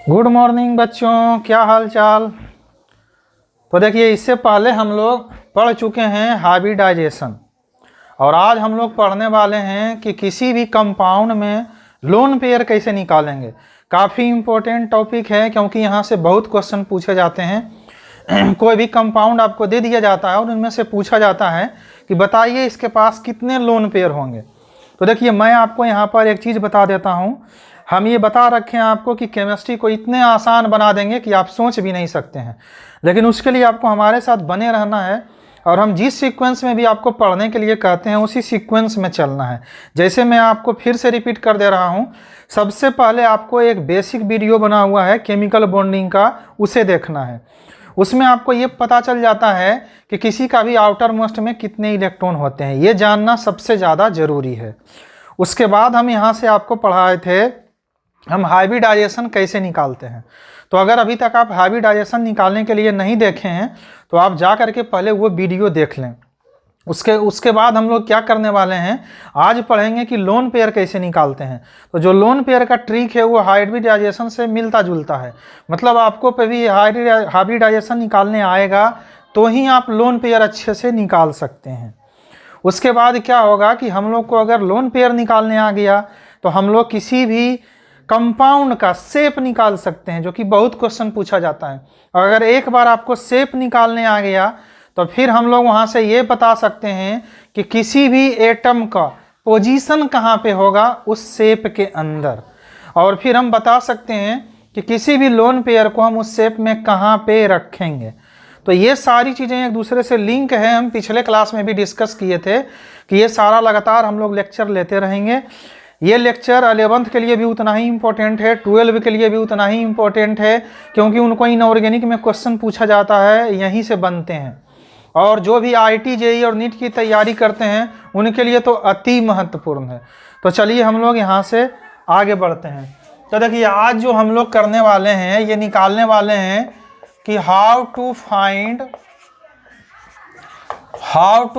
Good morning बच्चों, क्या हाल चाल। तो देखिए, इससे पहले हम लोग पढ़ चुके हैं हाइब्रिडाइजेशन और आज हम लोग पढ़ने वाले हैं कि किसी भी कंपाउंड में लोन पेयर कैसे निकालेंगे। काफ़ी इम्पोर्टेंट टॉपिक है क्योंकि यहाँ से बहुत क्वेश्चन पूछे जाते हैं। कोई भी कंपाउंड आपको दे दिया जाता है और उनमें से पूछा जाता है कि बताइए इसके पास कितने लोन पेयर होंगे। तो देखिए, मैं आपको यहाँ पर एक चीज़ बता देता हूँ। हम ये बता रखे हैं आपको कि केमिस्ट्री को इतने आसान बना देंगे कि आप सोच भी नहीं सकते हैं, लेकिन उसके लिए आपको हमारे साथ बने रहना है और हम जिस सीक्वेंस में भी आपको पढ़ने के लिए कहते हैं उसी सीक्वेंस में चलना है। जैसे मैं आपको फिर से रिपीट कर दे रहा हूँ, सबसे पहले आपको एक बेसिक वीडियो बना हुआ है केमिकल बॉन्डिंग का, उसे देखना है। उसमें आपको ये पता चल जाता है कि किसी का भी आउटर मोस्ट में कितने इलेक्ट्रॉन होते हैं, ये जानना सबसे ज़्यादा ज़रूरी है। उसके बाद हम यहाँ से आपको पढ़ाए थे हम हाइब्रिडाइजेशन कैसे निकालते हैं। तो अगर अभी तक आप हाइब्रिडाइजेशन निकालने के लिए नहीं देखे हैं तो आप जा करके पहले वो वीडियो देख लें। उसके बाद हम लोग क्या करने वाले हैं, आज पढ़ेंगे कि लोन पेयर कैसे निकालते हैं। तो जो लोन पेयर का ट्रिक है वो हाइब्रिडाइजेशन से मिलता जुलता है। मतलब आपको कभी हाइब्रिडाइजेशन निकालने आएगा तो ही आप लोन पेयर अच्छे से निकाल सकते हैं। उसके बाद क्या होगा कि हम लोग को अगर लोन पेयर निकालने आ गया तो हम लोग किसी भी कंपाउंड का शेप निकाल सकते हैं, जो कि बहुत क्वेश्चन पूछा जाता है। और अगर एक बार आपको शेप निकालने आ गया तो फिर हम लोग वहाँ से ये बता सकते हैं कि किसी भी एटम का पोजीशन कहाँ पे होगा उस शेप के अंदर, और फिर हम बता सकते हैं कि किसी भी लोन पेयर को हम उस शेप में कहाँ पे रखेंगे। तो ये सारी चीज़ें एक दूसरे से लिंक है। हम पिछले क्लास में भी डिस्कस किए थे कि ये सारा लगातार हम लोग लेक्चर लेते रहेंगे। ये लेक्चर 11th के लिए भी उतना ही इम्पोर्टेंट है, 12 के लिए भी उतना ही इम्पोर्टेंट है, क्योंकि उनको इनऑर्गेनिक में क्वेश्चन पूछा जाता है, यहीं से बनते हैं। और जो भी IIT JEE और नीट की तैयारी करते हैं उनके लिए तो अति महत्वपूर्ण है। तो चलिए हम लोग यहाँ से आगे बढ़ते हैं। तो देखिए, आज जो हम लोग करने वाले हैं ये निकालने वाले हैं कि how to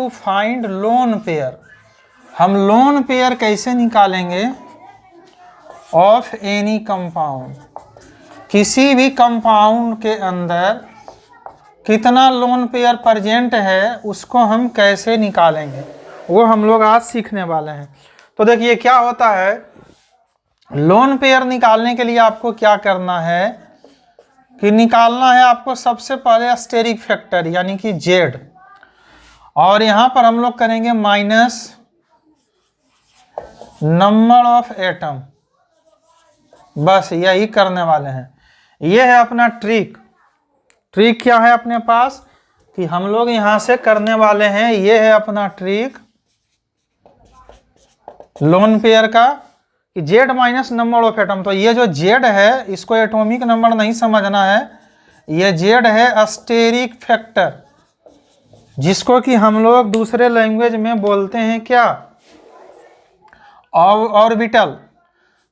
find lone pair. हम लोन पेयर कैसे निकालेंगे ऑफ एनी कंपाउंड। किसी भी कंपाउंड के अंदर कितना लोन पेयर प्रेजेंट है उसको हम कैसे निकालेंगे, वो हम लोग आज सीखने वाले हैं। तो देखिए क्या होता है, लोन पेयर निकालने के लिए आपको क्या करना है कि निकालना है आपको सबसे पहले स्टेरिक फैक्टर यानी कि Z, और यहाँ पर हम लोग करेंगे माइनस नंबर ऑफ एटम। बस यही करने वाले हैं। ये है अपना ट्रिक क्या है अपने पास कि हम लोग यहां से करने वाले हैं। ये है अपना ट्रिक लोन पेयर का कि Z minus number of atom. तो ये जो Z है इसको एटॉमिक नंबर नहीं समझना है, ये Z है स्टेरिक फैक्टर, जिसको कि हम लोग दूसरे लैंग्वेज में बोलते हैं क्या, ऑर्बिटल।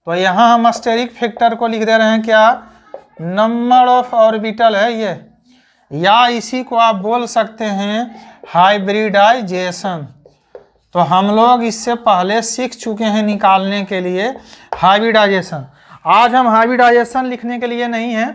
तो यहाँ हम स्टेरिक फैक्टर को लिख दे रहे हैं क्या, नंबर ऑफ ऑर्बिटल है ये, या इसी को आप बोल सकते हैं हाइब्रिडाइजेशन। तो हम लोग इससे पहले सीख चुके हैं निकालने के लिए हाइब्रिडाइजेशन। आज हम हाइब्रिडाइजेशन लिखने के लिए नहीं है,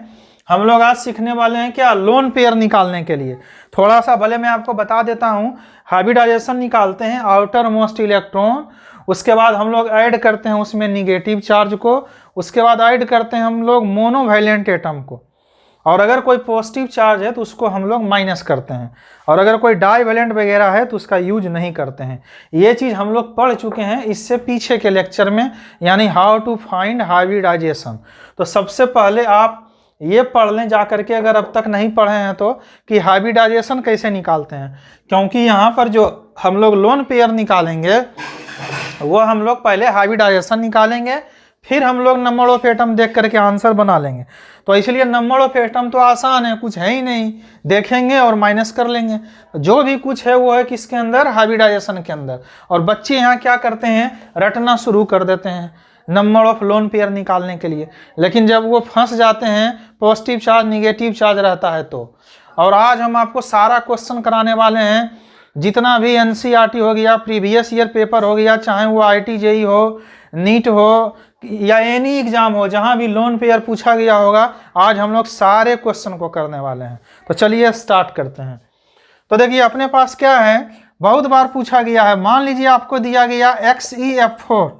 हम लोग आज सीखने वाले हैं क्या, लोन पेयर निकालने के लिए। थोड़ा सा भले मैं आपको बता देता हूँ। हाइब्रिडाइजेशन निकालते हैं आउटर मोस्ट इलेक्ट्रॉन, उसके बाद हम लोग ऐड करते हैं उसमें निगेटिव चार्ज को, उसके बाद ऐड करते हैं हम लोग मोनोवैलेंट एटम को, और अगर कोई पॉजिटिव चार्ज है तो उसको हम लोग माइनस करते हैं, और अगर कोई डाईवैलेंट वगैरह है तो उसका यूज नहीं करते हैं। ये चीज़ हम लोग पढ़ चुके हैं इससे पीछे के लेक्चर में, यानी हाउ टू फाइंड हाइब्रिडाइजेशन। तो सबसे पहले आप ये पढ़ लें जा करके, अगर अब तक नहीं पढ़े हैं तो, कि हाइब्रिडाइजेशन कैसे निकालते हैं। क्योंकि यहाँ पर जो हम लोग लोन पेयर निकालेंगे वो हम लोग पहले हाइब्रिडाइजेशन निकालेंगे, फिर हम लोग नंबर ऑफ एटम देख करके आंसर बना लेंगे। तो इसलिए नंबर ऑफ एटम तो आसान है, कुछ है ही नहीं, देखेंगे और माइनस कर लेंगे। जो भी कुछ है वो है किसके अंदर, हाइब्रिडाइजेशन के अंदर। और बच्चे यहाँ क्या करते हैं, रटना शुरू कर देते हैं नंबर ऑफ लोन पेयर निकालने के लिए, लेकिन जब वो फंस जाते हैं पॉजिटिव चार्ज निगेटिव चार्ज रहता है तो। और आज हम आपको सारा क्वेश्चन कराने वाले हैं, जितना भी NCERT हो गया, प्रीवियस ईयर पेपर हो गया, चाहे वो IIT JEE हो, नीट हो, या एनी एग्जाम हो जहां भी लोन पेयर पूछा गया होगा, आज हम लोग सारे क्वेश्चन को करने वाले हैं। तो चलिए स्टार्ट करते हैं। तो देखिए अपने पास क्या है, बहुत बार पूछा गया है। मान लीजिए आपको दिया गया XeF4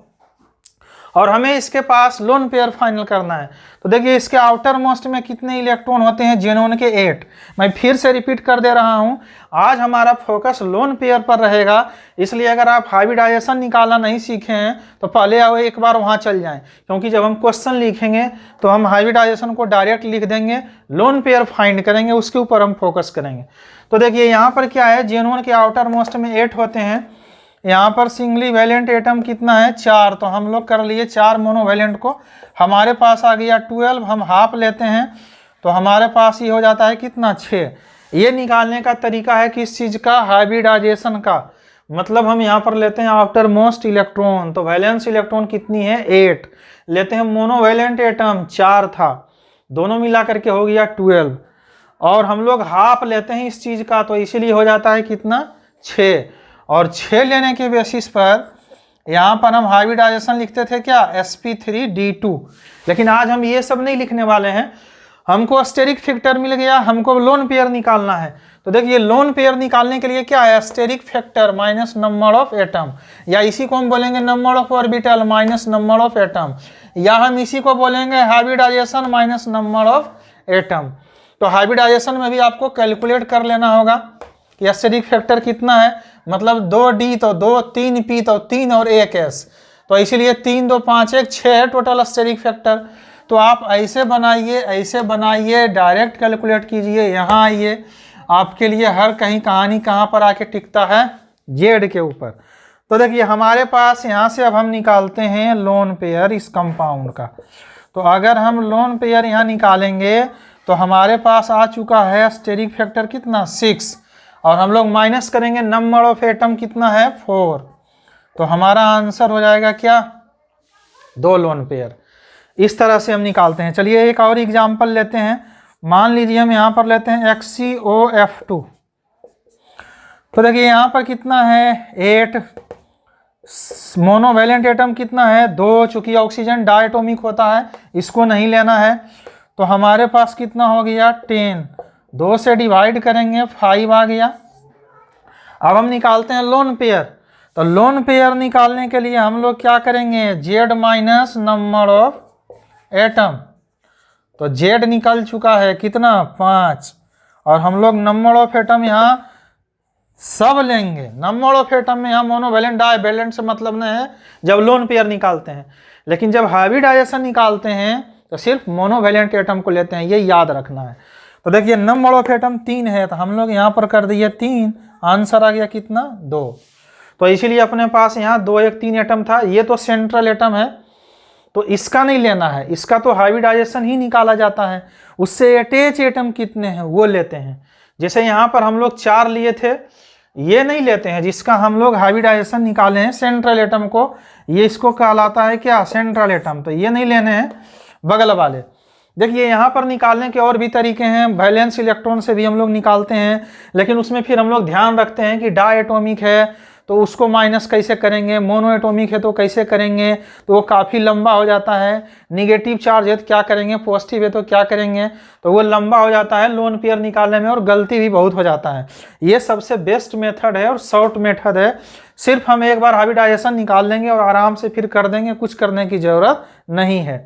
और हमें इसके पास लोन पेयर फाइनल करना है। तो देखिए इसके आउटर मोस्ट में कितने इलेक्ट्रॉन होते हैं, जेनोन के 8। मैं फिर से रिपीट कर दे रहा हूं, आज हमारा फोकस लोन पेयर पर रहेगा। इसलिए अगर आप हाइब्रिडाइजेशन निकालना नहीं सीखे हैं तो पहले एक बार वहां चल जाएं, क्योंकि जब हम क्वेश्चन लिखेंगे तो हम हाइब्रिडाइजेशन को डायरेक्ट लिख देंगे, लोन पेयर फाइंड करेंगे, उसके ऊपर हम फोकस करेंगे। तो देखिए यहाँ पर क्या है, जेनोन के आउटर मोस्ट में 8 होते हैं। यहाँ पर सिंगली वैलेंट एटम कितना है, 4। तो हम लोग कर लिए 4 मोनोवैलेंट को, हमारे पास आ गया 12। हम हाफ लेते हैं तो हमारे पास ये हो जाता है कितना, 6। ये निकालने का तरीका है किस चीज़ का, हाइब्रिडाइजेशन का। मतलब हम यहाँ पर लेते हैं आफ्टर मोस्ट इलेक्ट्रॉन, तो वैलेंस इलेक्ट्रॉन कितनी है, 8 लेते हैं। मोनोवैलेंट एटम 4 था, दोनों मिला करके हो गया 12। और हम लोग हाफ लेते हैं इस चीज़ का, तो इसीलिए हो जाता है कितना, 6। और 6 लेने के बेसिस पर यहाँ पर हम हाइब्रिडाइजेशन लिखते थे क्या, sp3d2। लेकिन आज हम ये सब नहीं लिखने वाले हैं, हमको स्टेरिक फैक्टर मिल गया, हमको लोन पेयर निकालना है। तो देखिए लोन पेयर निकालने के लिए क्या है, steric factor minus number of atom, या इसी को हम बोलेंगे number of orbital minus number of atom, या हम इसी को बोलेंगे hybridization minus number of atom. तो हाइब्रिडाइजेशन में भी आपको कैलकुलेट कर लेना होगा कि स्टेरिक फैक्टर कितना है, मतलब 2D तो 2, 3P तो 3 और 1S। तो इसीलिए 3, 2, 5, 1, 6 है टोटल स्टेरिक फैक्टर। तो आप ऐसे बनाइए, डायरेक्ट कैलकुलेट कीजिए, यहाँ आइए। आपके लिए हर कहीं कहानी कहाँ पर आके टिकता है, जेड के ऊपर। तो देखिए हमारे पास यहाँ से अब हम निकालते हैं लोन पेयर इस कंपाउंड का। तो अगर हम लोन पेयर यहाँ निकालेंगे तो हमारे पास आ चुका है स्टेरिक फैक्टर कितना, 6। और हम लोग माइनस करेंगे नंबर ऑफ एटम कितना है, 4। तो हमारा आंसर हो जाएगा क्या, 2 लोन पेयर। इस तरह से हम निकालते हैं। चलिए एक और एग्जांपल लेते हैं। मान लीजिए हम यहाँ पर लेते हैं XeOF2। तो देखिए यहाँ पर कितना है, 8। मोनोवैलेंट एटम कितना है, 2। चूंकि ऑक्सीजन डायटोमिक होता है, इसको नहीं लेना है। तो हमारे पास कितना हो गया, 10। 2 से डिवाइड करेंगे, 5 आ गया। अब हम निकालते हैं लोन पेयर। तो लोन पेयर निकालने के लिए हम लोग क्या करेंगे, Z minus number of atom. तो जेड निकल चुका है कितना, 5। और हम लोग नंबर ऑफ एटम यहाँ सब लेंगे। नंबर ऑफ एटम में यहाँ मोनोवैलेंट डाइवैलेंट से मतलब नहीं है जब लोन पेयर निकालते हैं, लेकिन जब हाइब्रिडाइजेशन निकालते हैं तो सिर्फ मोनोवैलेंट एटम को लेते हैं, ये याद रखना है। तो देखिए नंबर ऑफ एटम 3 है, तो हम लोग यहाँ पर कर दिए 3। आंसर आ गया कितना, 2। तो इसीलिए अपने पास यहाँ 2, 1, 3 एटम था। ये तो सेंट्रल एटम है, तो इसका नहीं लेना है, इसका तो हाइब्रिडाइजेशन ही निकाला जाता है। उससे अटैच एटम कितने हैं वो लेते हैं। जैसे यहाँ पर हम लोग 4 लिए थे, ये नहीं लेते हैं जिसका हम लोग हाइब्रिडाइजेशन निकाले हैं सेंट्रल एटम को, ये इसको कहलाता है क्या, सेंट्रल एटम। तो ये नहीं लेने हैं, बगल वाले। देखिए यहाँ पर निकालने के और भी तरीके हैं। वैलेंस इलेक्ट्रॉन से भी हम लोग निकालते हैं, लेकिन उसमें फिर हम लोग ध्यान रखते हैं कि डायटोमिक है तो उसको माइनस कैसे करेंगे, मोनो एटोमिक है तो कैसे करेंगे, तो वो काफ़ी लंबा हो जाता है। निगेटिव चार्ज है तो क्या करेंगे, पॉजिटिव है तो क्या करेंगे, तो वो लंबा हो जाता है लोन पेयर निकालने में, और गलती भी बहुत हो जाता है। ये सबसे बेस्ट मेथड है और शॉर्ट मेथड है। सिर्फ हम एक बार हाइब्रिडाइजेशन निकाल लेंगे और आराम से फिर कर देंगे, कुछ करने की ज़रूरत नहीं है।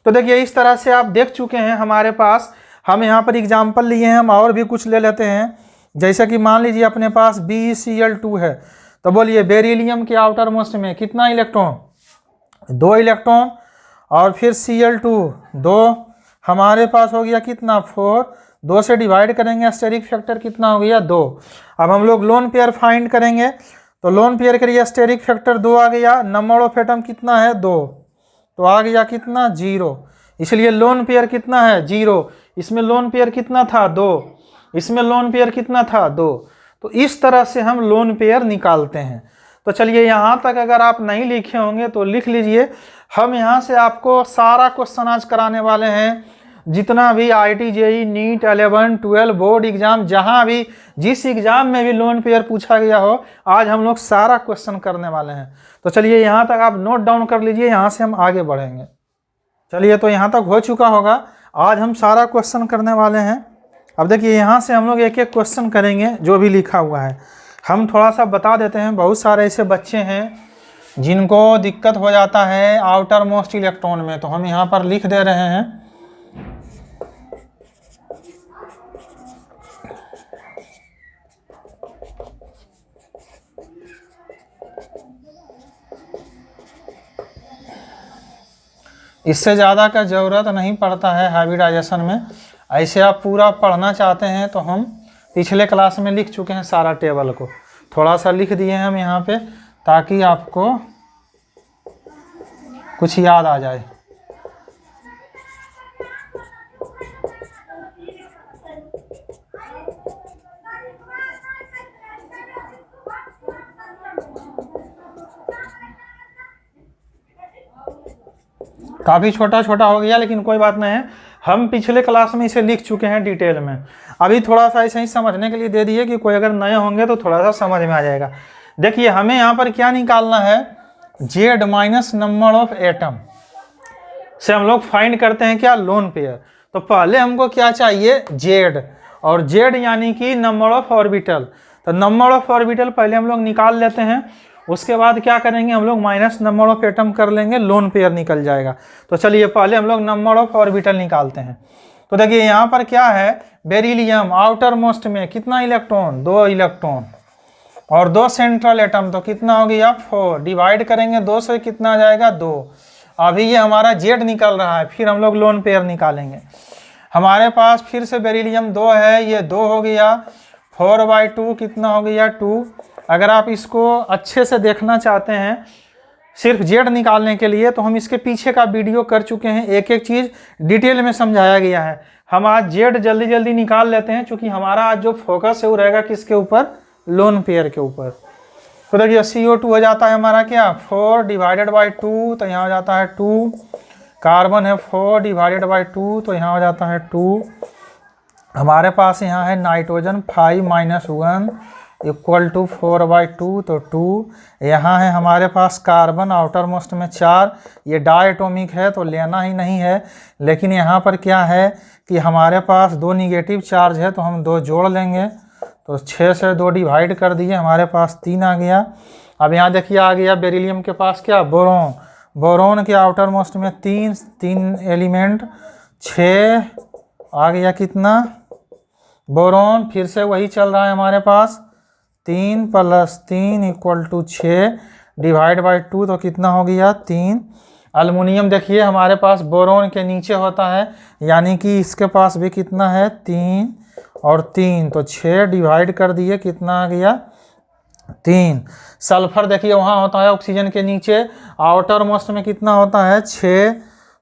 तो देखिए इस तरह से आप देख चुके हैं हमारे पास। हम यहाँ पर एग्जाम्पल लिए हैं, हम और भी कुछ ले लेते हैं। जैसे कि मान लीजिए अपने पास BeCl2 है, तो बोलिए बेरिलियम के आउटर मोस्ट में कितना इलेक्ट्रॉन, 2 इलेक्ट्रॉन। और फिर Cl2 2, हमारे पास हो गया कितना, 4। 2 से डिवाइड करेंगे, स्टेरिक फैक्टर कितना हो गया, 2। अब हम लोग लोन पेयर फाइंड करेंगे, तो लोन पेयर के लिए स्टेरिक फैक्टर 2 आ गया। नंबर ऑफ एटम कितना है, 2, तो आ गया कितना, 0। इसलिए लोन पेयर कितना है, 0। इसमें लोन पेयर कितना था, 2। इसमें लोन पेयर कितना था, 2। तो इस तरह से हम लोन पेयर निकालते हैं। तो चलिए यहाँ तक अगर आप नहीं लिखे होंगे तो लिख लीजिए। हम यहाँ से आपको सारा क्वेश्चन आज कराने वाले हैं। जितना भी IIT JEE NEET 11 12 board exam, जहां भी जिस एग्जाम में भी लोन पेयर पूछा गया हो, आज हम लोग सारा क्वेश्चन करने वाले हैं। तो चलिए यहाँ तक आप नोट डाउन कर लीजिए, यहाँ से हम आगे बढ़ेंगे। चलिए, तो यहाँ तक हो चुका होगा। आज हम सारा क्वेश्चन करने वाले हैं। अब देखिए, यहाँ से हम लोग एक एक क्वेश्चन करेंगे जो भी लिखा हुआ है। हम थोड़ा सा बता देते हैं, बहुत सारे ऐसे बच्चे हैं जिनको दिक्कत हो जाता है आउटर मोस्ट इलेक्ट्रॉन में, तो हम यहाँ पर लिख दे रहे हैं। इससे ज़्यादा का ज़रूरत नहीं पड़ता है हाइब्रिडाइजेशन में। ऐसे आप पूरा पढ़ना चाहते हैं तो हम पिछले क्लास में लिख चुके हैं सारा टेबल को, थोड़ा सा लिख दिए हैं हम यहाँ पे ताकि आपको कुछ याद आ जाए। काफ़ी छोटा छोटा हो गया, लेकिन कोई बात नहीं है, हम पिछले क्लास में इसे लिख चुके हैं डिटेल में। अभी थोड़ा सा ऐसे ही समझने के लिए दे दिए कि कोई अगर नए होंगे तो थोड़ा सा समझ में आ जाएगा। देखिए, हमें यहाँ पर क्या निकालना है, Z minus number of atom से हम लोग फाइंड करते हैं क्या, लोन पेयर। तो पहले हमको क्या चाहिए, जेड, और जेड यानी कि नंबर ऑफ ऑर्बिटल। तो नंबर ऑफ ऑर्बिटल पहले हम लोग निकाल लेते हैं, उसके बाद क्या करेंगे, हम लोग माइनस नंबर ऑफ एटम कर लेंगे, लोन पेयर निकल जाएगा। तो चलिए पहले हम लोग नंबर ऑफ ऑर्बिटल निकालते हैं। तो देखिए यहाँ पर क्या है, बेरिलियम आउटर मोस्ट में कितना इलेक्ट्रॉन, 2 इलेक्ट्रॉन, और 2 सेंट्रल एटम, तो कितना हो गया 4, डिवाइड करेंगे 2 से कितना आ जाएगा 2। अभी ये हमारा जेड निकल रहा है, फिर हम लोग लोन पेयर निकालेंगे। हमारे पास फिर से बेरिलियम 2 है, ये 2 हो गया, 4/2 कितना हो गया 2। अगर आप इसको अच्छे से देखना चाहते हैं सिर्फ जेड निकालने के लिए, तो हम इसके पीछे का वीडियो कर चुके हैं, एक एक चीज़ डिटेल में समझाया गया है। हम आज जेड जल्दी जल्दी निकाल लेते हैं, क्योंकि हमारा आज जो फोकस है वो रहेगा किसके ऊपर, लोन पेयर के ऊपर। तो देखिए CO2 हो जाता है हमारा क्या, 4/2, तो यहाँ हो जाता है 2। कार्बन है 4/2, तो यहाँ हो जाता है 2। हमारे पास यहाँ है नाइट्रोजन 5 - 1 = 4/2, तो 2। यहाँ है हमारे पास कार्बन आउटर मोस्ट में 4, ये डायटोमिक है तो लेना ही नहीं है। लेकिन यहाँ पर क्या है कि हमारे पास 2 निगेटिव चार्ज है, तो हम 2 जोड़ लेंगे, तो 6 से 2 डिवाइड कर दिए, हमारे पास 3 आ गया। अब यहाँ देखिए आ गया बेरिलियम के पास क्या, बोरोन। बोरोन के आउटर मोस्ट में 3 एलिमेंट, 6 आ गया कितना, बोरोन। फिर से वही चल रहा है हमारे पास, 3 + 3 = 6, /2, तो कितना हो गया 3। एल्युमिनियम देखिए हमारे पास बोरोन के नीचे होता है, यानी कि इसके पास भी कितना है 3 और 3, तो 6 डिवाइड कर दिए, कितना आ गया 3। सल्फर देखिए वहाँ होता है ऑक्सीजन के नीचे, आउटर मोस्ट में कितना होता है 6,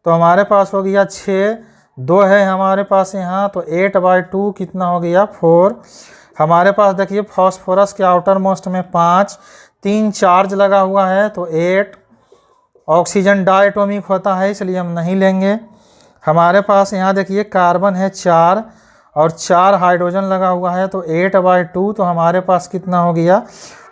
तो हमारे पास हो गया 6। 2 है हमारे पास यहाँ, तो 8/2 कितना हो गया 4। हमारे पास देखिए फॉस्फोरस के आउटर मोस्ट में 5, 3 चार्ज लगा हुआ है, तो 8। ऑक्सीजन डायटोमिक होता है इसलिए हम नहीं लेंगे। हमारे पास यहाँ देखिए कार्बन है 4 और 4 हाइड्रोजन लगा हुआ है, तो 8/2, तो हमारे पास कितना हो गया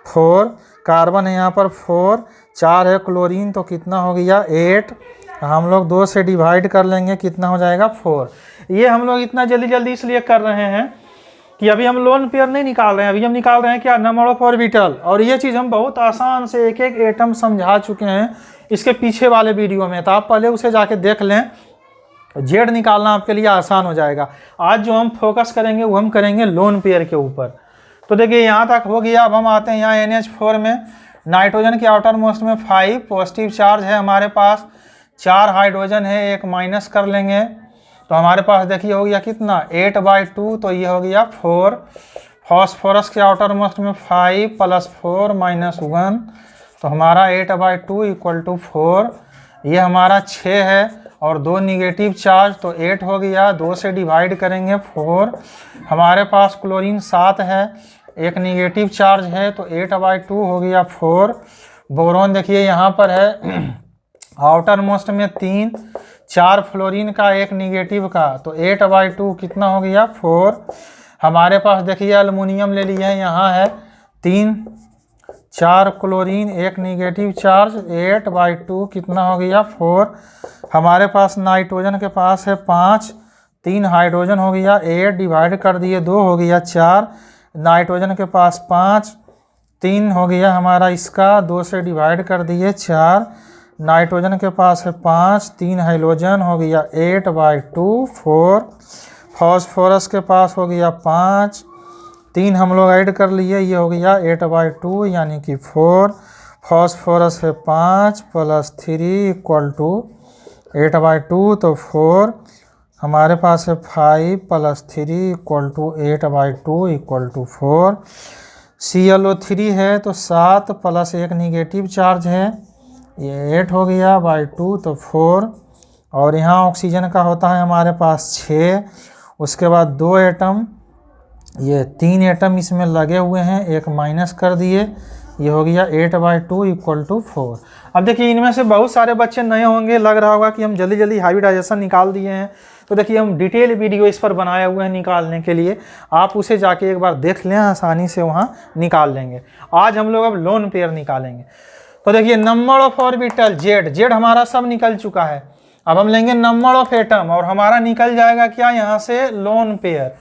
4। कार्बन है यहाँ पर 4, 4 है क्लोरीन, तो कितना हो गया 8। हम लोग 2 से डिवाइड कर लेंगे, कितना हो जाएगा 4। ये हम लोग इतना जल्दी जल्दी इसलिए कर रहे हैं कि अभी हम लोन पेयर नहीं निकाल रहे हैं, अभी हम निकाल रहे हैं क्या, नंबर ऑफ ऑर्बिटल। और ये चीज़ हम बहुत आसान से एक एक एटम समझा चुके हैं इसके पीछे वाले वीडियो में, तो आप पहले उसे जाके देख लें, जेड निकालना आपके लिए आसान हो जाएगा। आज जो हम फोकस करेंगे वो हम करेंगे लोन पेयर के ऊपर। तो देखिए यहाँ तक हो गया। अब हम आते हैं यहाँ NH4 में। नाइट्रोजन के आउटर मोस्ट में 5 पॉजिटिव चार्ज है हमारे पास, 4 हाइड्रोजन है, 1 माइनस कर लेंगे, तो हमारे पास देखिए हो गया कितना 8/2, तो ये हो गया 4। फॉस्फोरस के आउटर मोस्ट में 5 + 4 - 1, तो हमारा 8/2 = 4। ये हमारा 6 है और 2 निगेटिव चार्ज, तो 8 हो गया, 2 से डिवाइड करेंगे 4। हमारे पास क्लोरीन 7 है, 1 निगेटिव चार्ज है, तो 8/2 हो गया 4। बोरोन देखिए यहाँ पर है आउटर मोस्ट में 3, 4 फ्लोरीन का, 1 निगेटिव का, तो 8/2 कितना हो गया 4। हमारे पास देखिए एल्युमिनियम ले लिया है, यहाँ है 3, 4 क्लोरीन, 1 निगेटिव चार्ज, 8/2 कितना हो गया 4। हमारे पास नाइट्रोजन के पास है 5, 3 हाइड्रोजन हो गया, 8 डिवाइड कर दिए 2 हो गया 4। नाइट्रोजन के पास 5, 3 हो गया हमारा इसका, 2 से डिवाइड कर दिए 4। नाइट्रोजन के पास है 5, 3 हाइड्रोजन हो गया 8/2 4। फॉस्फोरस के पास हो गया 5, 3 हम लोग ऐड कर लिए, ये हो गया 8/2 यानी कि 4। फॉस्फोरस है 5 + 3 = 8/2, तो 4। हमारे पास है 5 + 3 = 8/2 = 4। ClO3 है तो 7 + 1 निगेटिव चार्ज है, ये 8 हो गया बाई 2, तो 4। और यहाँ ऑक्सीजन का होता है हमारे पास 6, उसके बाद 2 एटम, ये 3 एटम इसमें लगे हुए हैं, एक माइनस कर दिए, ये हो गया 8/2 = 4। अब देखिए इनमें से बहुत सारे बच्चे नए होंगे, लग रहा होगा कि हम जल्दी जल्दी हाइब्रिडाइजेशन निकाल दिए हैं। तो देखिए हम डिटेल वीडियो इस पर बनाए हुए हैं निकालने के लिए, आप उसे जाके एक बार देख लें, आसानी से वहाँ निकाल लेंगे। आज हम लोग अब लोन पेयर निकालेंगे। तो देखिए नंबर ऑफ ऑर्बिटल जेड हमारा सब निकल चुका है। अब हम लेंगे नंबर ऑफ एटम और हमारा निकल जाएगा क्या यहाँ से लोन पेयर।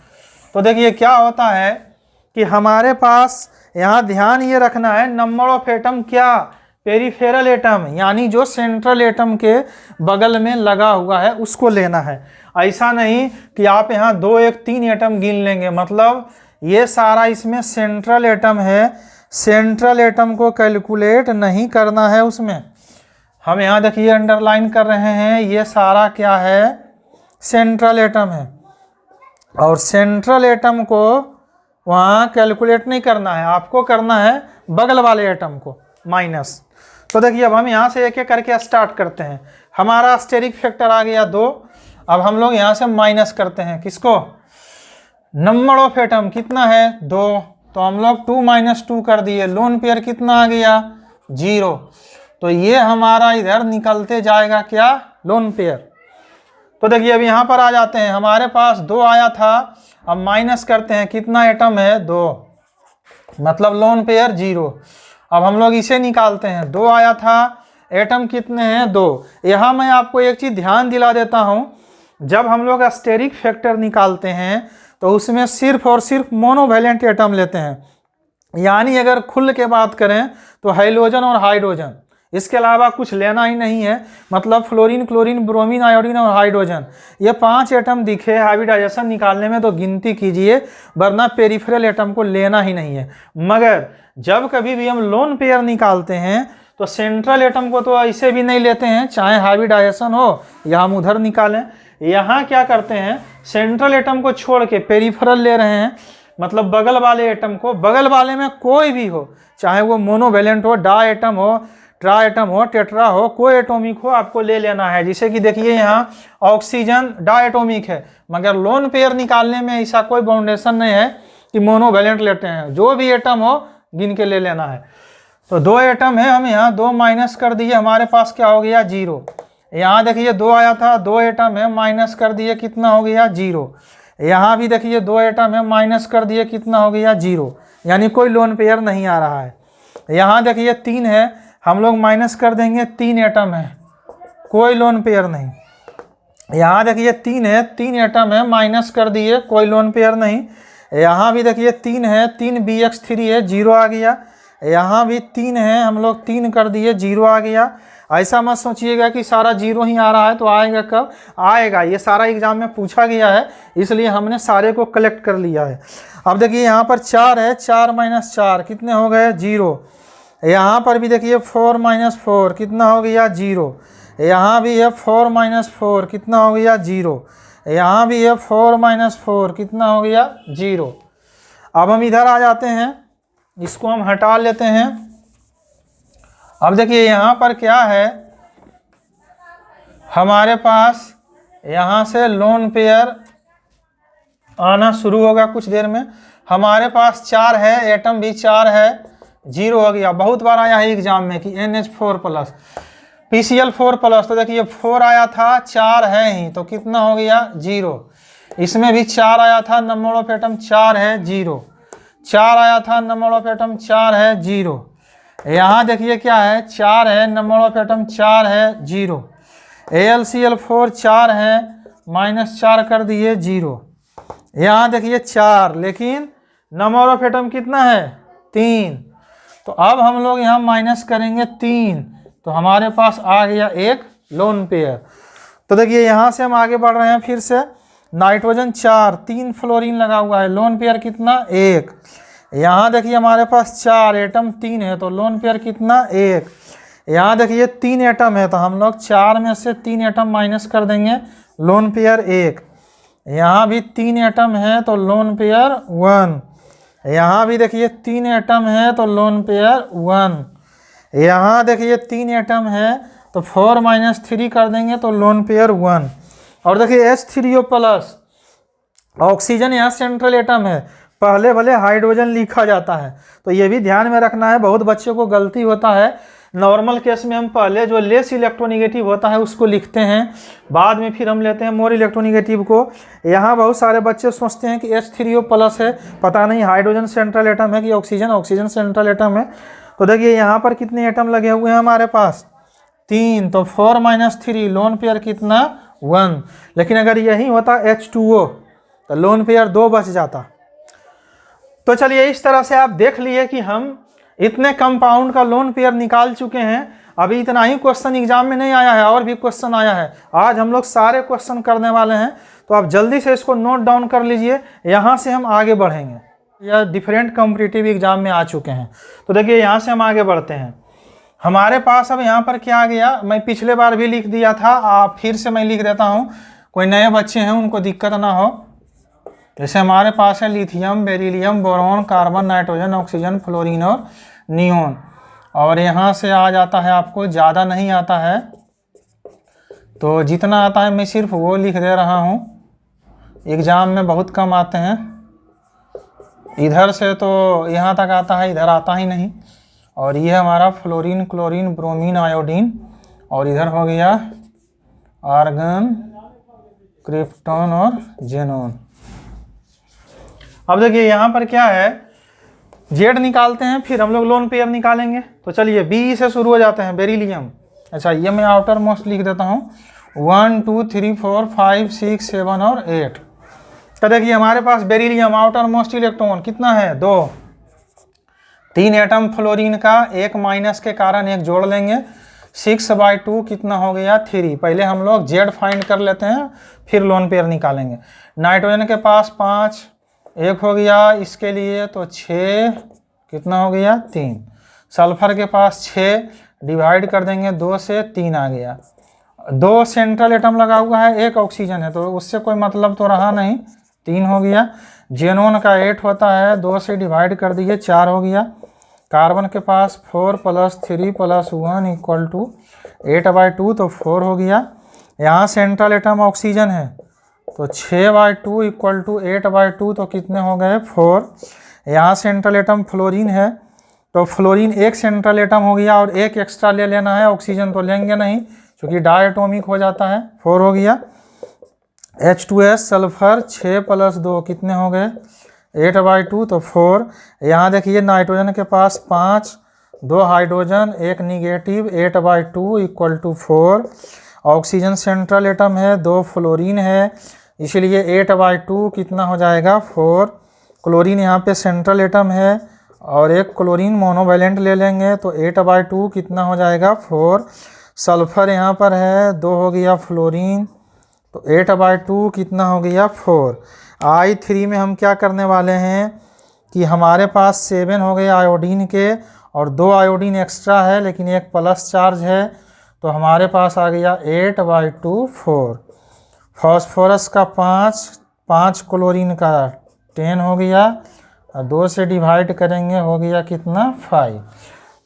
तो देखिए क्या होता है कि हमारे पास यहाँ ध्यान ये रखना है, नंबर ऑफ एटम क्या, पेरिफेरल एटम यानी जो सेंट्रल एटम के बगल में लगा हुआ है उसको लेना है। ऐसा नहीं कि आप यहाँ 2, 1, 3 एटम गिन लेंगे, मतलब ये सारा इसमें सेंट्रल एटम है, सेंट्रल एटम को कैलकुलेट नहीं करना है उसमें। हम यहाँ देखिए अंडरलाइन कर रहे हैं, ये सारा क्या है सेंट्रल एटम है, और सेंट्रल एटम को वहाँ कैलकुलेट नहीं करना है, आपको करना है बगल वाले एटम को माइनस। तो देखिए अब हम यहाँ से एक एक करके स्टार्ट करते हैं। हमारा स्टेरिक फैक्टर आ गया 2, अब हम लोग यहाँ से माइनस करते हैं किसको, नंबर ऑफ एटम कितना है 2, तो हम लोग 2 - 2 कर दिए, लोन पेयर कितना आ गया 0। तो ये हमारा इधर निकलते जाएगा क्या लोन पेयर। तो देखिए अब यहाँ पर आ जाते हैं, हमारे पास 2 आया था, अब माइनस करते हैं, कितना एटम है 2, मतलब लोन पेयर 0। अब हम लोग इसे निकालते हैं, 2 आया था, एटम कितने हैं 2। यहाँ मैं आपको एक चीज़ ध्यान दिला देता हूँ, जब हम लोग स्टेरिक फैक्टर निकालते हैं तो उसमें सिर्फ और सिर्फ मोनोवैलेंट एटम लेते हैं, यानी अगर खुल के बात करें तो हाइड्रोजन और हाइड्रोजन, इसके अलावा कुछ लेना ही नहीं है। मतलब फ्लोरीन, क्लोरीन, ब्रोमीन, आयोडीन और हाइड्रोजन, ये 5 एटम दिखे हाइब्रिडाइजेशन निकालने में तो गिनती कीजिए, वरना पेरिफेरल एटम को लेना ही नहीं है। मगर जब कभी भी हम लोन पेयर निकालते हैं तो सेंट्रल एटम को तो ऐसे भी नहीं लेते हैं, चाहे हाइब्रिडाइजेशन हो या हम उधर निकालें। यहाँ क्या करते हैं, सेंट्रल एटम को छोड़ के पेरिफेरल ले रहे हैं, मतलब बगल वाले एटम को, बगल वाले में कोई भी हो, चाहे वो मोनोवैलेंट हो, डा एटम हो, ट्रा एटम हो, टेट्रा हो, कोई एटॉमिक हो, आपको ले लेना है। जैसे कि देखिए यहाँ ऑक्सीजन डा एटॉमिक है, मगर लोन पेयर निकालने में ऐसा कोई बाउंडेशन नहीं है कि मोनोवैलेंट लेते हैं, जो भी एटम हो गिन के ले लेना है। तो 2 एटम है, हम यहाँ 2 माइनस कर दिए, हमारे पास क्या हो गया 0। यहाँ देखिए 2 आया था, 2 एटम है, माइनस कर दिए, कितना हो गया 0। यहाँ भी देखिए 2 एटम है, माइनस कर दिए, कितना हो गया 0, यानी कोई लोन पेयर नहीं आ रहा है। यहाँ देखिए 3 है, हम लोग माइनस कर देंगे, 3 एटम है, कोई लोन पेयर नहीं। यहाँ देखिए 3 है, 3 एटम है, माइनस कर दिए, कोई लोन पेयर नहीं। यहाँ भी देखिए 3 है, 3 BX3 है, 0 आ गया। यहाँ भी 3 है, हम लोग 3 कर दिए, 0 आ गया। ऐसा मत सोचिएगा कि सारा 0 ही आ रहा है, तो आएगा कब आएगा, ये सारा एग्जाम में पूछा गया है, इसलिए हमने सारे को कलेक्ट कर लिया है। अब देखिए यहाँ पर 4 है, 4 - 4 कितने हो गए 0। यहाँ पर भी देखिए 4 - 4 कितना हो गया 0। यहाँ भी है 4 - 4 कितना हो गया 0। यहाँ भी है 4 - 4 कितना हो गया 0। अब हम इधर आ जाते हैं, इसको हम हटा लेते हैं। अब देखिए यहाँ पर क्या है, हमारे पास यहाँ से लोन पेयर आना शुरू होगा कुछ देर में। हमारे पास 4 है, एटम भी 4 है, 0 हो गया। बहुत बार आया है एग्जाम में कि NH4+, PCl4 प्लस, तो देखिए 4 आया था, 4 है ही, तो कितना हो गया 0। इसमें भी 4 आया था, नंबर ऑफ एटम 4 है, 0। 4 आया था, नंबर ऑफ एटम 4 है, 0। यहाँ देखिए क्या है, 4 है, नंबर ऑफ एटम 4 है, 0। AlCl4 4 है, -4 कर दिए, 0। यहाँ देखिए 4, लेकिन नंबर ऑफ एटम कितना है 3, तो अब हम लोग यहाँ माइनस करेंगे 3, तो हमारे पास आ गया एक लोन पेयर। तो देखिए यहाँ से हम आगे बढ़ रहे हैं, फिर से नाइट्रोजन 4, 3 फ्लोरीन लगा हुआ है, लोन पेयर कितना 1। यहाँ देखिए हमारे पास 4 एटम 3 है, तो लोन पेयर कितना 1। यहाँ देखिए 3 एटम है, तो हम लोग 4 में से 3 एटम माइनस कर देंगे, लोन पेयर 1। यहाँ भी 3 एटम है, तो लोन पेयर 1। यहाँ भी देखिए 3 एटम है, तो लोन पेयर 1। यहाँ देखिए 3 एटम है, तो 4 - 3 कर देंगे, तो लोन पेयर 1। और देखिए H3O प्लस, ऑक्सीजन यहाँ सेंट्रल एटम है, पहले भले हाइड्रोजन लिखा जाता है, तो ये भी ध्यान में रखना है, बहुत बच्चों को गलती होता है। नॉर्मल केस में हम पहले जो लेस इलेक्ट्रोनिगेटिव होता है उसको लिखते हैं, बाद में फिर हम लेते हैं मोर इलेक्ट्रोनिगेटिव को। यहाँ बहुत सारे बच्चे सोचते हैं कि H3O प्लस है, पता नहीं हाइड्रोजन सेंट्रल एटम है कि ऑक्सीजन सेंट्रल एटम है। तो देखिए यहाँ पर कितने एटम लगे हुए हैं हमारे पास 3, तो 4 - 3, लोन पेयर कितना 1। लेकिन अगर यही होता H2O तो लोन पेयर 2 बच जाता। तो चलिए इस तरह से आप देख लिए कि हम इतने कंपाउंड का लोन पेयर निकाल चुके हैं। अभी इतना ही क्वेश्चन एग्जाम में नहीं आया है, और भी क्वेश्चन आया है। आज हम लोग सारे क्वेश्चन करने वाले हैं, तो आप जल्दी से इसको नोट डाउन कर लीजिए, यहाँ से हम आगे बढ़ेंगे। यह डिफरेंट कॉम्पिटिटिव एग्जाम में आ चुके हैं। तो देखिए यहाँ से हम आगे बढ़ते हैं। हमारे पास अब यहाँ पर क्या आ गया, मैं पिछले बार भी लिख दिया था, आप फिर से मैं लिख देता हूँ, कोई नए बच्चे हैं उनको दिक्कत ना हो। जैसे हमारे पास है lithium, beryllium, boron, carbon, nitrogen, oxygen, fluorine और नियोन। और यहाँ से आ जाता है, आपको ज़्यादा नहीं आता है, तो जितना आता है मैं सिर्फ वो लिख दे रहा हूँ। एग्ज़ाम में बहुत कम आते हैं, इधर से तो यहाँ तक आता है, इधर आता ही नहीं। और ये हमारा फ्लोरीन, क्लोरीन, ब्रोमीन, आयोडीन, और इधर हो गया आर्गन, क्रिप्टॉन और जेनॉन। अब देखिए यहाँ पर क्या है, जेड निकालते हैं, फिर हम लोग लोन पेयर निकालेंगे। तो चलिए बी से शुरू हो जाते हैं, बेरिलियम। अच्छा ये मैं आउटर मोस्ट लिख देता हूँ, 1 2 3 4 5 6 7 और 8। तो देखिए हमारे पास बेरिलियम आउटर मोस्ट इलेक्ट्रॉन कितना है 2, 3 एटम फ्लोरीन का, एक माइनस के कारण एक जोड़ लेंगे, 6/2 कितना हो गया 3। पहले हम लोग जेड फाइंड कर लेते हैं, फिर लोन पेयर निकालेंगे। नाइट्रोजन के पास 5, एक हो गया इसके लिए, तो 6 कितना हो गया 3। सल्फर के पास 6, डिवाइड कर देंगे 2 से, 3 आ गया। 2 सेंट्रल एटम लगा हुआ है, एक ऑक्सीजन है, तो उससे कोई मतलब तो रहा नहीं, 3 हो गया। जेनोन का 8 होता है, 2 से डिवाइड कर दिए, 4 हो गया। कार्बन के पास 4 + 3 + 1 = 8/2, तो 4 हो गया। यहाँ सेंट्रल एटम ऑक्सीजन है, तो 6/2 = 8/2, तो कितने हो गए 4। यहाँ सेंट्रल एटम फ्लोरीन है, तो फ्लोरीन एक सेंट्रल एटम हो गया, और एक एक्स्ट्रा ले लेना है, ऑक्सीजन तो लेंगे नहीं क्योंकि डायटोमिक हो जाता है, 4 हो गया। H2S सल्फर 6 + 2 कितने हो गए 8/2, तो 4। यहाँ देखिए नाइट्रोजन के पास 5, 2 हाइड्रोजन, एक निगेटिव, 8/2 = 4। ऑक्सीजन सेंट्रल एटम है, 2 फ्लोरीन है, इसलिए 8/2 कितना हो जाएगा 4। क्लोरीन यहाँ पे सेंट्रल एटम है, और एक क्लोरीन मोनोवैलेंट ले लेंगे, तो 8/2 कितना हो जाएगा 4। सल्फर यहाँ पर है, 2 हो गया फ्लोरीन, तो 8/2 कितना हो गया 4। I3 में हम क्या करने वाले हैं कि हमारे पास 7 हो गए आयोडीन के, और 2 आयोडीन एक्स्ट्रा है, लेकिन एक प्लस चार्ज है, तो हमारे पास आ गया 8/2 4। फॉस्फोरस का 5 क्लोरीन का 10 हो गया, और 2 से डिवाइड करेंगे, हो गया कितना 5।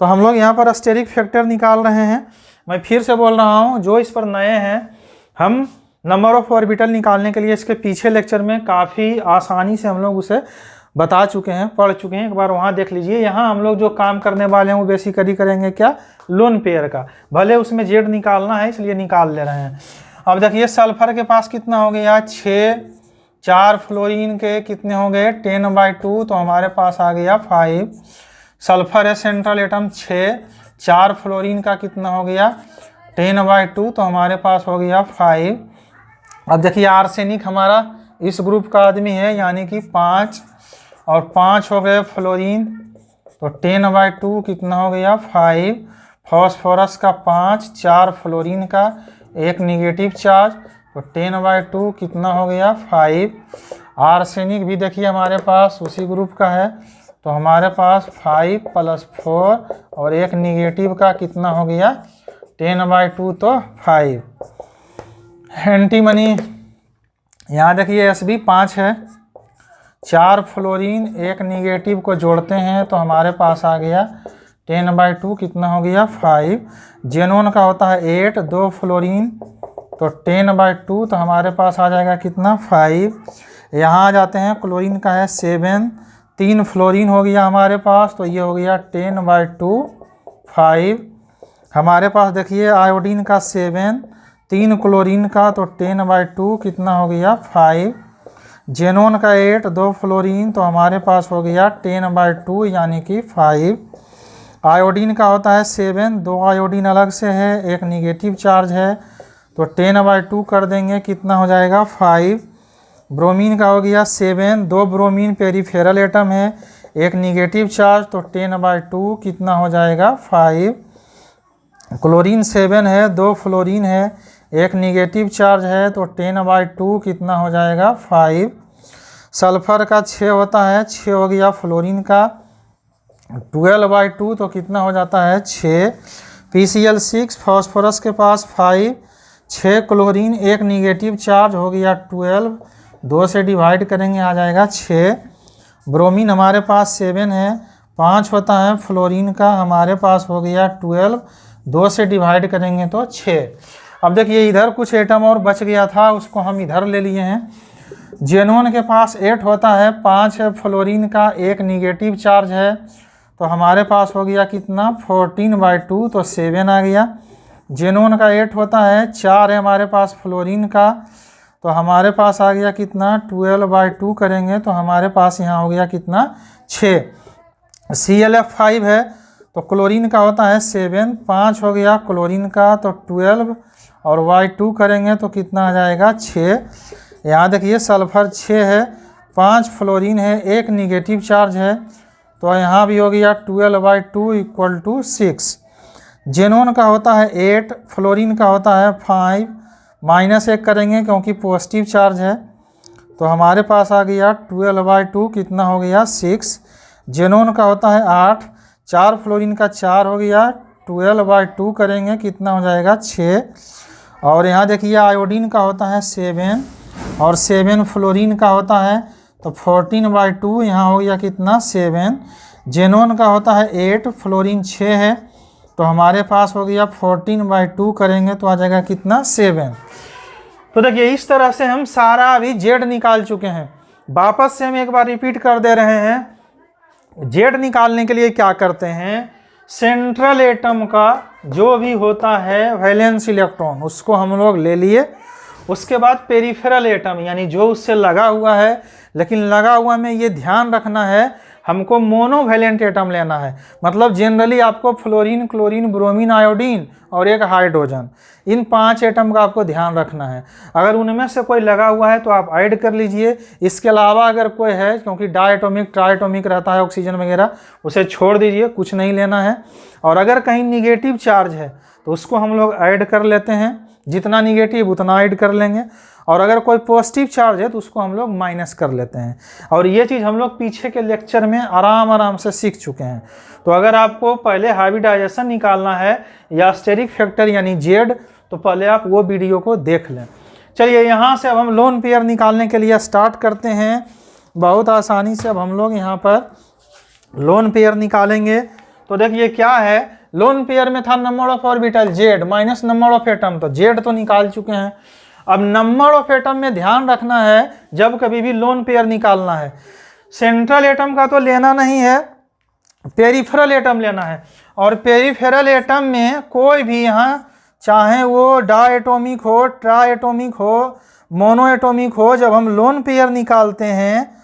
तो हम लोग यहाँ पर स्टेरिक फैक्टर निकाल रहे हैं। मैं फिर से बोल रहा हूँ, जो इस पर नए हैं, हम नंबर ऑफ ऑर्बिटल निकालने के लिए इसके पीछे लेक्चर में काफ़ी आसानी से हम लोग उसे बता चुके हैं, पढ़ चुके हैं, एक बार वहाँ देख लीजिए। यहाँ हम लोग जो काम करने वाले हैं वो बेसिकली करेंगे क्या, लोन पेयर का। भले उसमें जेड निकालना है इसलिए निकाल ले रहे हैं। अब देखिए सल्फर के पास कितना हो गया 6, 4 फ्लोरीन के कितने हो गए 10/2, तो हमारे पास आ गया 5। सल्फर है सेंट्रल एटम 6, 4 फ्लोरीन का कितना हो गया 10/2, तो हमारे पास हो गया 5। अब देखिए आर्सेनिक हमारा इस ग्रुप का आदमी है यानी कि 5 और 5 हो गए फ्लोरीन, तो 10/2 कितना हो गया 5। फॉस्फोरस का 5, 4 फ्लोरीन का, एक निगेटिव चार्ज, तो 10/2 कितना हो गया 5। आर्सेनिक भी देखिए हमारे पास उसी ग्रुप का है, तो हमारे पास 5 + 4 और एक निगेटिव का कितना हो गया 10/2, तो 5। एंटीमनी यहाँ देखिए Sb 5 है, 4 फ्लोरीन एक निगेटिव को जोड़ते हैं तो हमारे पास आ गया 10/2 कितना हो गया 5। जेनोन का होता है 8, 2 फ्लोरीन, तो 10/2, तो हमारे पास आ जाएगा कितना 5। यहाँ आ जाते हैं क्लोरीन का है 7, 3 फ्लोरीन हो गया हमारे पास, तो ये हो गया 10/2 5। हमारे पास देखिए आयोडीन का 7, 3 क्लोरीन का, तो 10/2 कितना हो गया 5। जेनोन का 8, 2 फ्लोरीन, तो हमारे पास हो गया 10/2 यानी कि 5। आयोडीन का होता है 7, 2 आयोडीन अलग से है, एक निगेटिव चार्ज है, तो 10/2 कर देंगे कितना हो जाएगा 5। ब्रोमीन का हो गया 7, 2 ब्रोमीन पेरीफेरल एटम है, एक निगेटिव चार्ज, तो 10/2 कितना हो जाएगा 5। क्लोरीन 7 है, 2 फ्लोरीन है, एक निगेटिव चार्ज है, तो 10/2 कितना हो जाएगा 5। सल्फर का 6 होता है, 6 हो गया फ्लोरीन का, 12/2, तो कितना हो जाता है 6। PCl 6, फॉस्फोरस के पास 5, 6 क्लोरीन एक निगेटिव चार्ज हो गया 12, 2 से डिवाइड करेंगे आ जाएगा 6। ब्रोमीन हमारे पास 7 है, 5 होता है फ्लोरीन का, हमारे पास हो गया 12, 2 से डिवाइड करेंगे तो 6। अब देखिए इधर कुछ एटम और बच गया था, उसको हम इधर ले लिए हैं। जेनोन के पास 8 होता है, 5 है फ्लोरीन का, एक निगेटिव चार्ज है, तो हमारे पास हो गया कितना 14/2, तो 7 आ गया। जेनोन का 8 होता है, 4 है हमारे पास फ्लोरीन का, तो हमारे पास आ गया कितना 12/2 करेंगे तो हमारे पास यहाँ हो गया कितना 6। ClF 5 है, तो क्लोरीन का होता है 7, 5 हो गया क्लोरीन का, तो 12 और Y2 करेंगे तो कितना आ जाएगा 6। यहाँ देखिए सल्फर 6 है, 5 फ्लोरीन है, एक निगेटिव चार्ज है, तो यहाँ भी हो गया 12/2 = 6। जेनोन का होता है 8, फ्लोरीन का होता है 5, -1 करेंगे क्योंकि पॉजिटिव चार्ज है, तो हमारे पास आ गया 12/2 कितना हो गया 6। जेनोन का होता है 8, 4 फ्लोरीन का 4 हो गया, 12/2 करेंगे कितना हो जाएगा 6। और यहाँ देखिए आयोडीन का होता है 7 और 7 फ्लोरीन का होता है, तो 14/2 यहाँ हो गया कितना 7। जेनोन का होता है 8, फ्लोरीन 6 है, तो हमारे पास हो गया 14/2 करेंगे तो आ जाएगा कितना 7। तो देखिए इस तरह से हम सारा अभी जेड निकाल चुके हैं। वापस से हम एक बार रिपीट कर दे रहे हैं। जेड निकालने के लिए क्या करते हैं, सेंट्रल एटम का जो भी होता है वैलेंस इलेक्ट्रॉन उसको हम लोग ले लिए, उसके बाद पेरिफेरल एटम यानी जो उससे लगा हुआ है, लेकिन लगा हुआ में ये ध्यान रखना है हमको मोनोवैलेंट एटम लेना है। मतलब जनरली आपको फ्लोरीन, क्लोरीन, ब्रोमीन, आयोडीन और एक हाइड्रोजन, इन 5 एटम का आपको ध्यान रखना है। अगर उनमें से कोई लगा हुआ है तो आप ऐड कर लीजिए। इसके अलावा अगर कोई है, क्योंकि डायटोमिक, ट्राइटोमिक रहता है ऑक्सीजन वगैरह, उसे छोड़ दीजिए, कुछ नहीं लेना है। और अगर कहीं निगेटिव चार्ज है तो उसको हम लोग ऐड कर लेते हैं, जितना निगेटिव उतना ऐड कर लेंगे। और अगर कोई पॉजिटिव चार्ज है तो उसको हम लोग माइनस कर लेते हैं। और ये चीज़ हम लोग पीछे के लेक्चर में आराम से सीख चुके हैं। तो अगर आपको पहले हाइब्रिडाइजेशन निकालना है या स्टेरिक फैक्टर यानी जेड, तो पहले आप वो वीडियो को देख लें। चलिए यहाँ से अब हम लोन पेयर निकालने के लिए स्टार्ट करते हैं। बहुत आसानी से अब हम लोग यहाँ पर लोन पेयर निकालेंगे। तो देखिए क्या है, लोन पेयर में था number of orbital Z minus number of atom, तो जेड तो निकाल चुके हैं। अब नंबर ऑफ एटम में ध्यान रखना है जब कभी भी लोन पेयर निकालना है सेंट्रल एटम का तो लेना नहीं है, पेरिफेरल एटम लेना है। और पेरिफेरल एटम में कोई भी यहाँ चाहे वो डाएटॉमिक हो, ट्राएटॉमिक हो, मोनोएटॉमिक हो, जब हम लोन पेयर निकालते हैं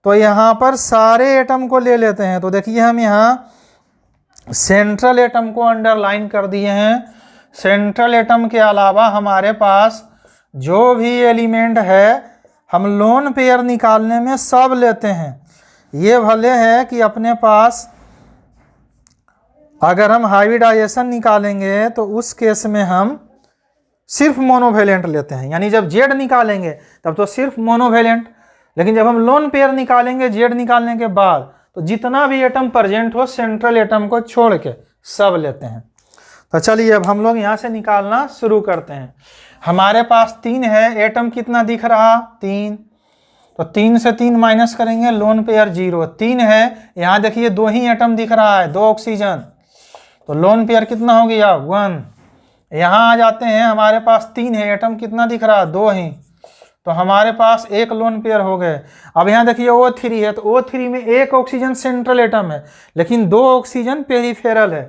तो यहाँ पर सारे एटम को ले लेते हैं। तो देखिए हम यहाँ सेंट्रल एटम को अंडरलाइन कर दिए हैं। सेंट्रल एटम के अलावा हमारे पास जो भी एलिमेंट है हम लोन पेयर निकालने में सब लेते हैं। ये भले है कि अपने पास अगर हम हाइब्रिडाइजेशन निकालेंगे तो उस केस में हम सिर्फ मोनोवेलेंट लेते हैं, यानी जब जेड निकालेंगे तब तो सिर्फ मोनोवेलेंट, लेकिन जब हम लोन पेयर निकालेंगे जेड निकालने के बाद तो जितना भी एटम प्रेजेंट हो सेंट्रल एटम को छोड़ के सब लेते हैं। तो चलिए अब हम लोग यहाँ से निकालना शुरू करते हैं। हमारे पास 3 है, एटम कितना दिख रहा 3, तो 3 से 3 माइनस करेंगे, लोन पेयर 0। 3 है, यहाँ देखिए 2 ही एटम दिख रहा है, 2 ऑक्सीजन, तो लोन पेयर कितना हो गया 1। यहाँ आ जाते हैं, हमारे पास 3 है, एटम कितना दिख रहा है 2 ही, तो हमारे पास 1 लोन पेयर हो गए। अब यहाँ देखिए O3 है, तो O3 में 1 ऑक्सीजन सेंट्रल एटम है लेकिन 2 ऑक्सीजन पेरिफेरल है,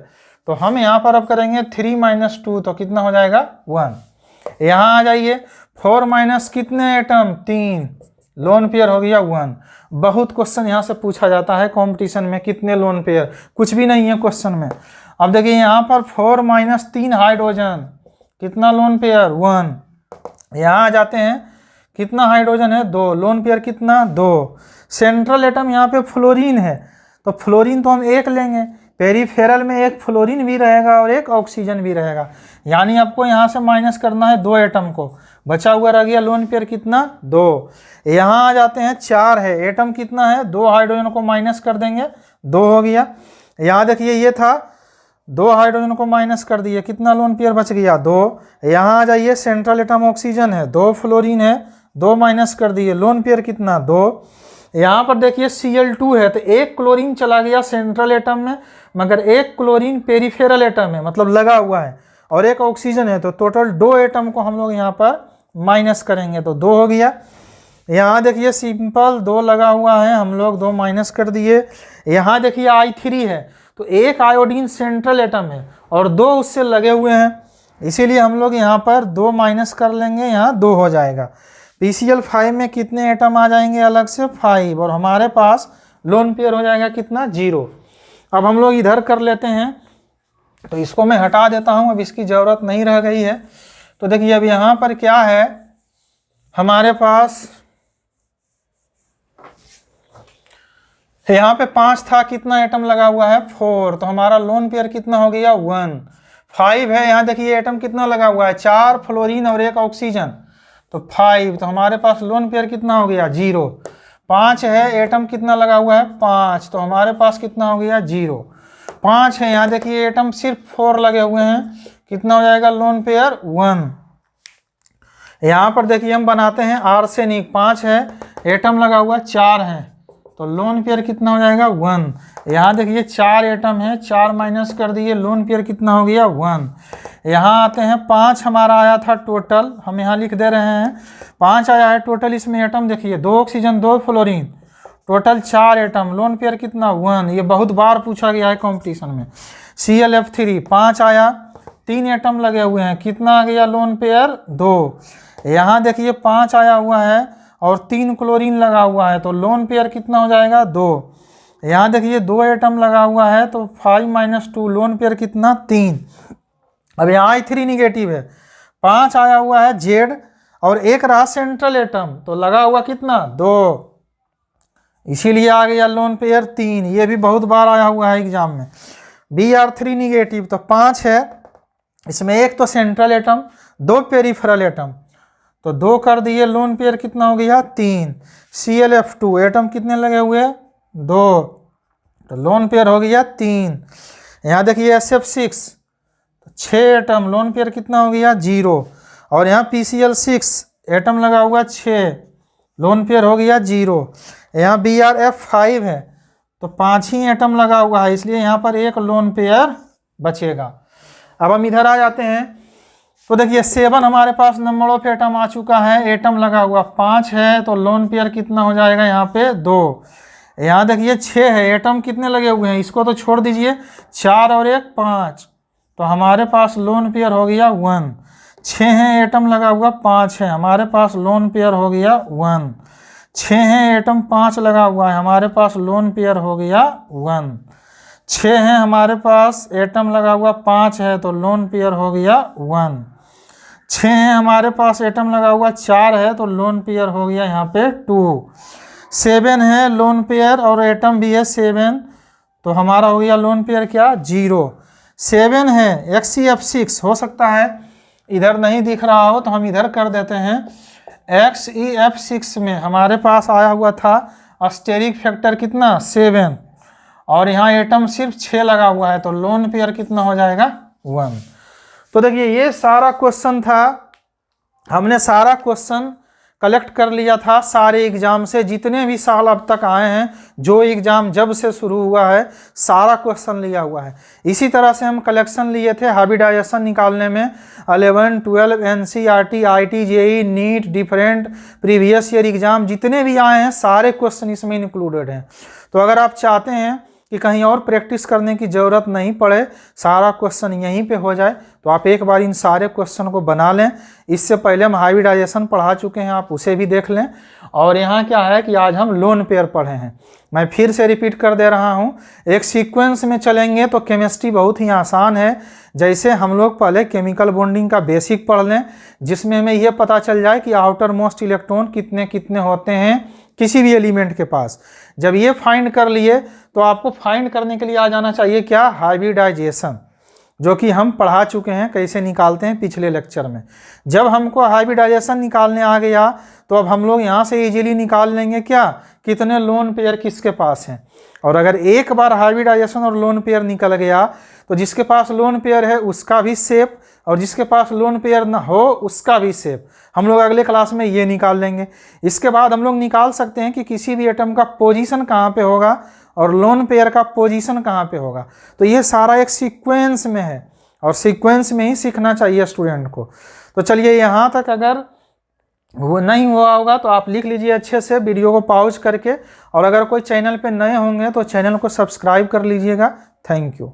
तो हम यहाँ पर अब करेंगे 3 - 2, तो कितना हो जाएगा 1। यहाँ आ जाइए 4 माइनस कितने एटम 3, लोन पेयर हो गया 1। बहुत क्वेश्चन यहाँ से पूछा जाता है कंपटीशन में, कितने लोन पेयर, कुछ भी नहीं है क्वेश्चन में। अब देखिए यहाँ पर 4 - 3 हाइड्रोजन, कितना लोन पेयर 1। यहाँ आ जाते हैं, कितना हाइड्रोजन है 2, लोन पेयर कितना 2। सेंट्रल एटम यहाँ पे फ्लोरीन है, तो फ्लोरीन तो हम 1 लेंगे, पेरिफेरल में 1 फ्लोरीन भी रहेगा और 1 ऑक्सीजन भी रहेगा, यानी आपको यहाँ से माइनस करना है 2 एटम को, बचा हुआ रह गया लोन पेयर कितना 2। यहाँ आ जाते हैं 4 है, एटम कितना है 2, हाइड्रोजन को माइनस कर देंगे 2 हो गया। यहाँ देखिए ये था 2 हाइड्रोजन को माइनस कर दिए, कितना लोन पेयर बच गया 2। यहाँ आ जाइए सेंट्रल एटम ऑक्सीजन है, 2 फ्लोरीन है, 2 माइनस कर दिए, लोन पेयर कितना 2। यहाँ पर देखिए Cl2 है, तो 1 क्लोरीन चला गया सेंट्रल एटम में, मगर 1 क्लोरीन पेरिफेरल एटम है, मतलब लगा हुआ है, और 1 ऑक्सीजन है, तो टोटल 2 एटम को हम लोग यहाँ पर माइनस करेंगे तो 2 हो गया। यहाँ देखिए सिंपल 2 लगा हुआ है, हम लोग 2 माइनस कर दिए। यहाँ देखिए I3 है, तो 1 आयोडीन सेंट्रल एटम है और 2 उससे लगे हुए हैं, इसीलिए हम लोग यहाँ पर 2 माइनस कर लेंगे, यहाँ 2 हो जाएगा। PCl5 में कितने एटम आ जाएंगे अलग से 5, और हमारे पास लोन पेयर हो जाएगा कितना 0। अब हम लोग इधर कर लेते हैं, तो इसको मैं हटा देता हूँ, अब इसकी ज़रूरत नहीं रह गई है। तो देखिए अब यहाँ पर क्या है, हमारे पास यहाँ पे 5 था, कितना एटम लगा हुआ है 4, तो हमारा लोन पेयर कितना हो गया 1। 5 है, यहाँ देखिए एटम कितना लगा हुआ है 4 फ्लोरीन और 1 ऑक्सीजन, तो 5, तो हमारे पास लोन पेयर कितना हो गया 0। 5 है, एटम कितना लगा हुआ है 5, तो हमारे पास कितना हो गया 0। 5 है, यहाँ देखिए एटम सिर्फ 4 लगे हुए हैं, कितना हो जाएगा लोन पेयर 1। यहाँ पर देखिए हम बनाते हैं आर्सेनिक, 5 है, एटम लगा हुआ 4 है, तो लोन पेयर कितना हो जाएगा 1। यहाँ देखिए 4 एटम है, 4 माइनस कर दिए, लोन पेयर कितना हो गया 1। यहाँ आते हैं 5 हमारा आया था टोटल, हम यहाँ लिख दे रहे हैं 5 आया है टोटल, इसमें एटम देखिए 2 oxygen 2 fluorine, total 4 atom, lone pair कितना 1। ये बहुत बार पूछा गया है कंपटीशन में। ClF3 5 आया, 3 एटम लगे हुए हैं, कितना आ गया लोन पेयर 2। यहाँ देखिए 5 आया हुआ है और 3 क्लोरीन लगा हुआ है, तो लोन पेयर कितना हो जाएगा 2। यहाँ देखिए 2 एटम लगा हुआ है, तो 5 - 2, लोन पेयर कितना 3। अब यहाँ I3 निगेटिव है, 5 आया हुआ है जेड और 1 रहा सेंट्रल एटम, तो लगा हुआ कितना 2, इसीलिए आ गया लोन पेयर 3। ये भी बहुत बार आया हुआ है एग्जाम में। Br3 निगेटिव, तो 5 है, इसमें 1 तो सेंट्रल एटम 2 पेरिफेरल एटम, तो 2 कर दिए, लोन पेयर कितना हो गया 3। ClF2 एटम कितने लगे हुए 2, तो लोन पेयर हो गया 3। यहाँ देखिए SF6 6 एटम, लोन पेयर कितना हो गया 0, और यहाँ PCl6 एटम लगा हुआ 6, लोन पेयर हो गया 0। यहाँ BrF5 है, तो 5 ही एटम लगा हुआ है, इसलिए यहाँ पर 1 लोन पेयर बचेगा। अब हम इधर आ जाते हैं, तो देखिए 7 हमारे पास नंबर ऑफ एटम आ चुका है, एटम लगा हुआ 5 है, तो लोन पेयर कितना हो जाएगा यहाँ पे 2। यहाँ देखिए 6 है, एटम कितने लगे हुए हैं, इसको तो छोड़ दीजिए, 4 और 1 5, तो हमारे पास लोन पेयर हो गया 1। 6 है, एटम लगा हुआ 5 है, हमारे पास लोन पेयर हो गया 1। 6 है, एटम 5 लगा हुआ है, हमारे पास लोन पेयर हो गया 1। 6 है, हमारे पास एटम लगा हुआ 5 है, तो लोन पेयर हो गया 1। 6 है, हमारे पास एटम लगा हुआ 4 है, तो लोन पेयर हो गया यहाँ पे 2। 7 है, लोन पेयर और एटम भी है 7, तो हमारा हो गया लोन पेयर क्या 0। 7 है, XeF6 हो सकता है इधर नहीं दिख रहा हो तो हम इधर कर देते हैं। XeF6 में हमारे पास आया हुआ था अस्टेरिक फैक्टर कितना 7, और यहाँ एटम सिर्फ 6 लगा हुआ है, तो लोन पेयर कितना हो जाएगा 1। तो देखिए ये सारा क्वेश्चन था, हमने सारा क्वेश्चन कलेक्ट कर लिया था सारे एग्जाम से, जितने भी साल अब तक आए हैं, जो एग्जाम जब से शुरू हुआ है सारा क्वेश्चन लिया हुआ है। इसी तरह से हम कलेक्शन लिए थे हाइब्रिडाइजेशन निकालने में 11, 12, NCERT, IT, JEE, NEET, different previous year exam जितने भी आए हैं सारे क्वेश्चन इसमें इंक्लूडेड हैं। तो अगर आप चाहते हैं कि कहीं और प्रैक्टिस करने की ज़रूरत नहीं पड़े, सारा क्वेश्चन यहीं पे हो जाए, तो आप एक बार इन सारे क्वेश्चन को बना लें। इससे पहले हम हाइब्रिडाइजेशन पढ़ा चुके हैं, आप उसे भी देख लें। और यहाँ क्या है कि आज हम लोन पेयर पढ़े हैं। मैं फिर से रिपीट कर दे रहा हूँ, एक सीक्वेंस में चलेंगे तो केमिस्ट्री बहुत ही आसान है। जैसे हम लोग पहले केमिकल बॉन्डिंग का बेसिक पढ़ लें, जिसमें हमें यह पता चल जाए कि आउटर मोस्ट इलेक्ट्रॉन कितने कितने होते हैं किसी भी एलिमेंट के पास। जब ये फाइंड कर लिए तो आपको फाइंड करने के लिए आ जाना चाहिए क्या, हाइब्रिडाइजेशन, जो कि हम पढ़ा चुके हैं कैसे निकालते हैं पिछले लेक्चर में। जब हमको हाइब्रिडाइजेशन निकालने आ गया तो अब हम लोग यहाँ से इजीली निकाल लेंगे क्या, कितने लोन पेयर किसके पास हैं। और अगर एक बार हाइब्रिडाइजेशन और लोन पेयर निकल गया तो जिसके पास लोन पेयर है उसका भी शेप, और जिसके पास लोन पेयर ना हो उसका भी शेप। हम लोग अगले क्लास में ये निकाल लेंगे। इसके बाद हम लोग निकाल सकते हैं कि किसी भी एटम का पोजीशन कहाँ पे होगा और लोन पेयर का पोजीशन कहाँ पे होगा। तो ये सारा एक सीक्वेंस में है, और सीक्वेंस में ही सीखना चाहिए स्टूडेंट को। तो चलिए यहाँ तक अगर वो नहीं हुआ होगा तो आप लिख लीजिए अच्छे से वीडियो को पॉज करके, और अगर कोई चैनल पे नए होंगे तो चैनल को सब्सक्राइब कर लीजिएगा। Thank you.